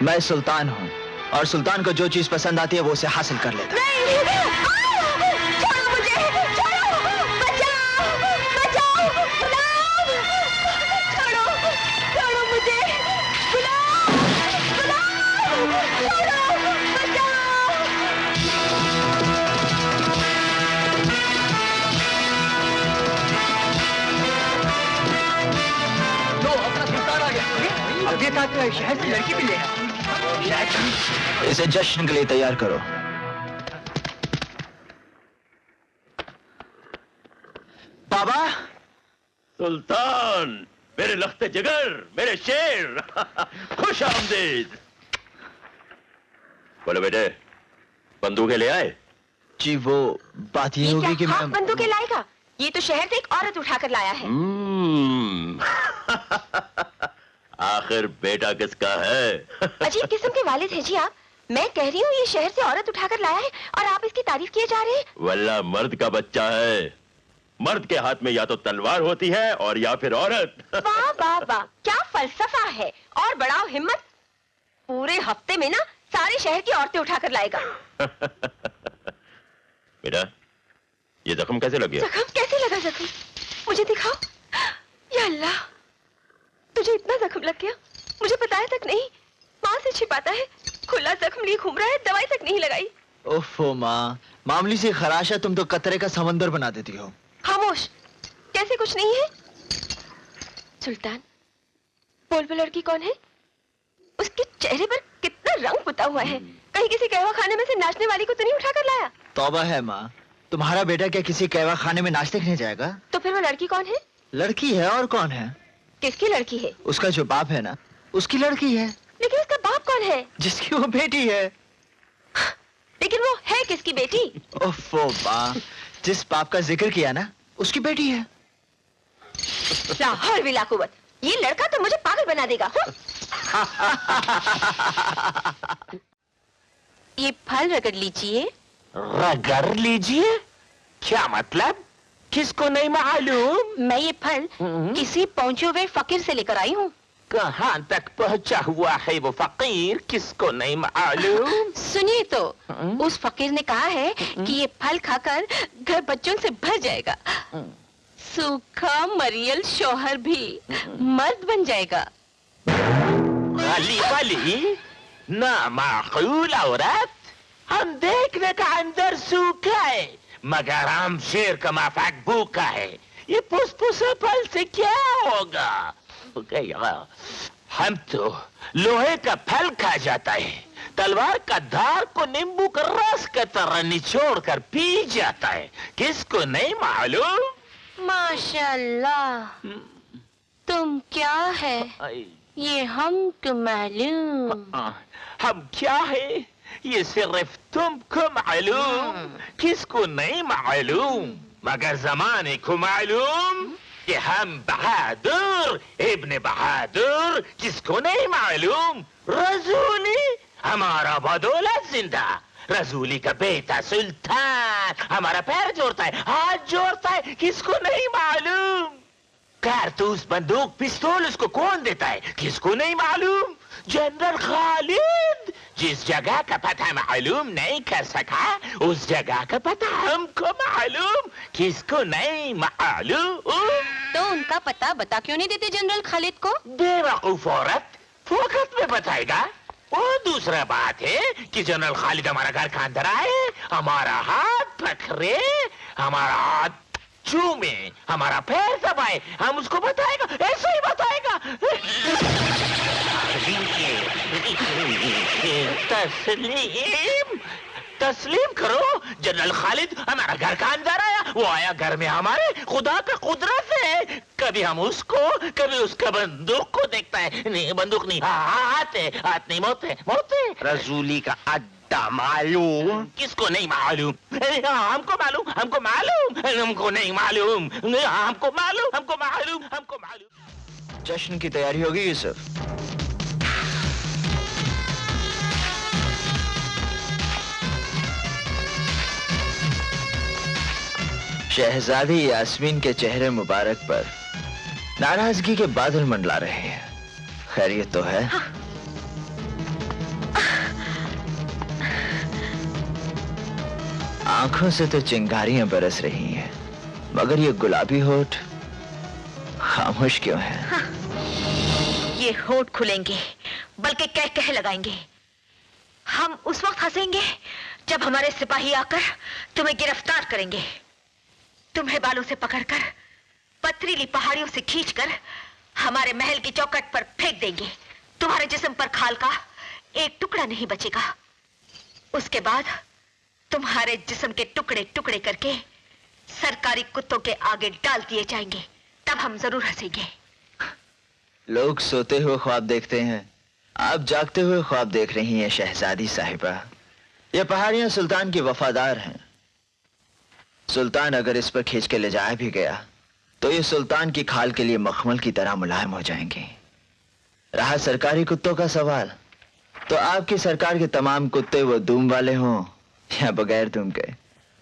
मैं सुल्तान हूँ और सुल्तान को जो चीज पसंद आती है वो उसे हासिल कर लेता है। छोड़ो मुझे, छोड़ो, बचाओ, बचाओ, गुलाम, छोड़ो, छोड़ो मुझे, गुलाम, गुलाम, छोड़ो, बचाओ। लो, अपना सुल्तान आ गया। अब ये साथ शहर से लड़की भी ले आया। इसे जश्न के लिए तैयार करो। बाबा। सुल्तान, मेरे लख्ते जिगर, मेरे शेर, खुश आमदीद। बोलो बेटे, बंदूकें ले आए? जी वो बात ये होगी कि मैं बंदूकें लाएगा? ये तो शहर से एक औरत उठाकर लाया है। आखिर बेटा किसका है? अजीब किस्म के वालिद हैं जी आप। मैं कह रही हूँ ये शहर से औरत उठाकर लाया है और आप इसकी तारीफ किए जा रहे हैं। वल्ला मर्द का बच्चा है। मर्द के हाथ में या तो तलवार होती है और या फिर औरत। वाह वाह वाह, क्या फलसफा है। और बढ़ाओ हिम्मत, पूरे हफ्ते में ना सारे शहर की औरतें उठाकर लाएगा। बेटा, ये जख्म कैसे लग गया? जख्म कैसे लगा? जख्म मुझे दिखाओ। या अल्लाह, तुझे इतना जख्म लग गया, मुझे बताया तक नहीं। माँ से छिपाता है, खुला जख्म लिए घूम रहा है, दवाई तक नहीं लगाई। ओफो माँ, मामूली सी खराश है, तुम तो कतरे का समंदर बना देती हो। खामोश, कैसे कुछ नहीं है? सुल्तान, बोल वो लड़की कौन है? उसके चेहरे पर कितना रंग पुता हुआ है। कहीं किसी कहवा खाने में से नाचने वाली को तो नहीं उठाकर लाया? तौबा है माँ, तुम्हारा बेटा क्या किसी कहवा खाने में नाच देखने जाएगा? तो फिर वो लड़की कौन है? लड़की है, और कौन है? किसकी लड़की है? उसका जो बाप है ना, उसकी लड़की है। लेकिन उसका बाप कौन है? जिसकी वो बेटी है। लेकिन वो है किसकी बेटी? ओफो माँ, जिस बाप का जिक्र किया ना, उसकी बेटी है। लाहौर विला कुव्वत, ये लड़का तो मुझे पागल बना देगा। ये फल रगड़ लीजिए। रगड़ लीजिए? क्या मतलब? किसको नहीं मालूम? मैं ये फल किसी पहुंचे हुए फकीर से लेकर आई हूँ। कहाँ तक पहुंचा हुआ है वो फकीर, किसको नहीं मालूम? सुनिए तो, उस फकीर ने कहा है कि ये फल खाकर घर बच्चों से भर जाएगा। सूखा मरियल शौहर भी मर्द बन जाएगा। अली वली, ना माकूल औरत। हम देखने का अंदर सूखा है, मगर हम शेर का माफाक भूखा है। ये फुसफुसा फल से क्या होगा? हम तो लोहे का फल खा जाता है, तलवार का धार को नींबू का रस की तरह निचोड़ कर पी जाता है। किसको नहीं मालूम? माशाल्लाह, तुम क्या है ये हमको मालूम। हम क्या है ये सिर्फ तुमको मालूम, किसको नहीं मालूम। मगर जमाने को मालूम कि हम बहादुर इब्ने बहादुर, किसको नहीं मालूम। रसूली हमारा बदौलत जिंदा, रसूली का बेटा सुल्तान हमारा पैर जोड़ता है, हाथ जोड़ता है, किसको नहीं मालूम। कारतूस बंदूक पिस्तौल उसको कौन देता है, किसको नहीं मालूम। जनरल खालिद जिस जगह का पता मालूम नहीं कर सका, उस जगह का पता हमको मालूम, किसको नहीं मालूम। तो उनका पता बता क्यों नहीं देते जनरल खालिद को? बेवकूफ औरत, फोकट में बताएगा। वो दूसरा बात है कि जनरल खालिद हमारा घर के अंदर आए, हमारा हाथ पकड़े, हमारा हाथ चूमे, हमारा पैर दबाए, हम उसको बताएगा, ऐसा ही बताएगा। तस्लीम तस्लीम करो, जनरल खालिद हमारा घर का अंदर आया, वो आया घर में हमारे, खुदा का कुदरत है। कभी हम उसको, कभी उसका बंदूक को देखता है। नहीं बंदूक नहीं, हाथ है, हाथ नहीं, मौत है, मौत है। रसूली का अड्डा मालूम, किसको नहीं मालूम। हमको मालूम, हमको मालूम, हमको नहीं मालूम, हमको मालूम, हमको मालूम, हमको मालूम। जश्न की तैयारी होगी यूसुफ? शहजादी यास्मीन के चेहरे मुबारक पर नाराजगी के बादल मंडला रहे हैं। खैरियत तो है? हाँ। आंखों से तो चिंगारियां बरस रही हैं, मगर ये गुलाबी होठ खामोश क्यों है? हाँ। ये होठ खुलेंगे, बल्कि कह कह लगाएंगे। हम उस वक्त हंसेंगे जब हमारे सिपाही आकर तुम्हें गिरफ्तार करेंगे। तुम्हें बालों से पकड़कर पथरीली पहाड़ियों से खींचकर हमारे महल की चौखट पर फेंक देंगे। तुम्हारे जिस्म पर खाल का एक टुकड़ा नहीं बचेगा। उसके बाद तुम्हारे जिस्म के टुकड़े टुकड़े करके सरकारी कुत्तों के आगे डाल दिए जाएंगे। तब हम जरूर हंसेंगे। लोग सोते हुए ख्वाब देखते हैं, आप जागते हुए ख्वाब देख रही हैं शहजादी साहिबा। ये पहाड़ियां सुल्तान की वफादार हैं। सुल्तान अगर इस पर खींच के ले जाया भी गया तो ये सुल्तान की खाल के लिए मखमल की तरह मुलायम हो जाएंगी। रहा सरकारी कुत्तों का सवाल, तो आपकी सरकार के तमाम कुत्ते वो दूम वाले हों या बगैर दूम के,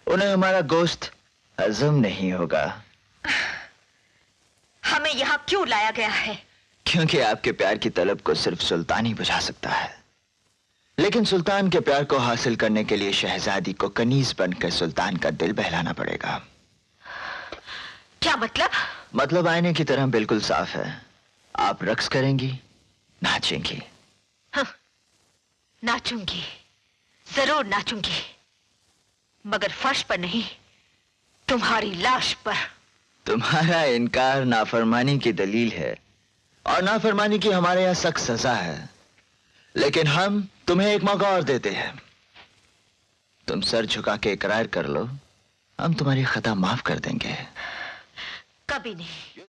उन्हें हमारा गोश्त हजम नहीं होगा। हमें यहाँ क्यों लाया गया है? क्योंकि आपके प्यार की तलब को सिर्फ सुल्तान ही बुझा सकता है। लेकिन सुल्तान के प्यार को हासिल करने के लिए शहजादी को कनीज बनकर सुल्तान का दिल बहलाना पड़ेगा। क्या मतलब? मतलब आईने की तरह बिल्कुल साफ है। आप रक्स करेंगी, नाचेंगी। हाँ, नाचूंगी, जरूर नाचूंगी, मगर फर्श पर नहीं, तुम्हारी लाश पर। तुम्हारा इनकार नाफरमानी की दलील है, और नाफरमानी की हमारे यहाँ सख्त सजा है। लेकिन हम तुम्हें एक मौका और देते हैं। तुम सर झुका के इकरार कर लो, हम तुम्हारी खता माफ कर देंगे। कभी नहीं।